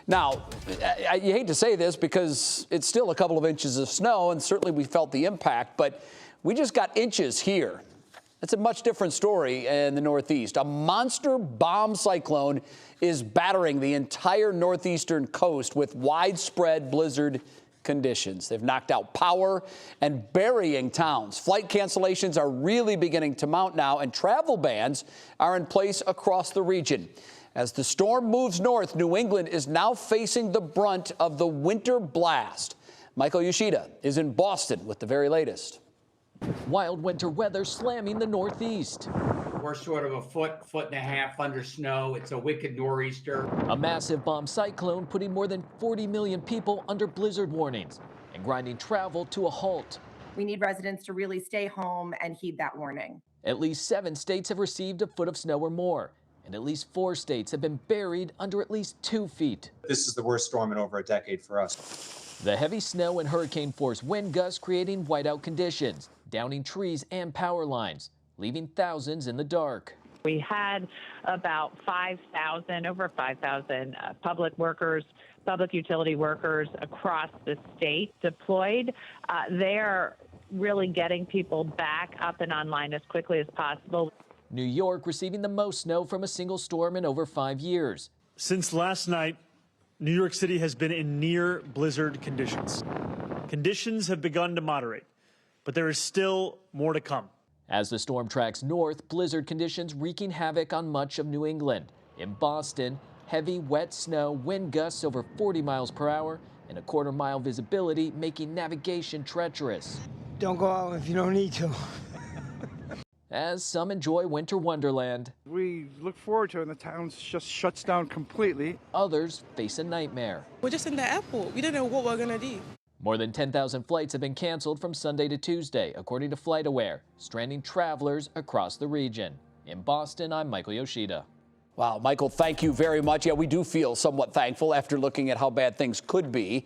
Now, you hate to say this because it's still a couple of inches of snow, and certainly we felt the impact, but we just got inches here. That's a much different story in the Northeast. A monster bomb cyclone is battering the entire northeastern coast with widespread blizzard conditions. They've knocked out power and burying towns. Flight cancellations are really beginning to mount now, and travel bans are in place across the region. As the storm moves north, New England is now facing the brunt of the winter blast. Michael Yoshida is in Boston with the very latest. Wild winter weather slamming the Northeast. We're sort of a foot and a half under snow. It's a wicked nor'easter. A massive bomb cyclone putting more than 40 million people under blizzard warnings and grinding travel to a halt. We need residents to really stay home and heed that warning. At least 7 states have received a foot of snow or more, and at least 4 states have been buried under at least 2 feet. This is the worst storm in over a decade for us. The heavy snow and hurricane-force wind gusts creating whiteout conditions, downing trees and power lines, leaving thousands in the dark. We had about over 5,000 public workers, public utility workers across the state deployed. They're really getting people back up and online as quickly as possible. New York receiving the most snow from a single storm in over 5 years. Since last night, New York City has been in near blizzard conditions. Conditions have begun to moderate, but there is still more to come. As the storm tracks north, blizzard conditions wreaking havoc on much of New England. In Boston, heavy, wet snow, wind gusts over 40 miles per hour, and a quarter-mile visibility making navigation treacherous. Don't go out if you don't need to. As some enjoy winter wonderland, we look forward to it and the town just shuts down completely. Others face a nightmare. We're just in the airport. We don't know what we're going to do. More than 10,000 flights have been canceled from Sunday to Tuesday, according to FlightAware, stranding travelers across the region. In Boston, I'm Michael Yoshida. Wow, Michael, thank you very much. Yeah, we do feel somewhat thankful after looking at how bad things could be.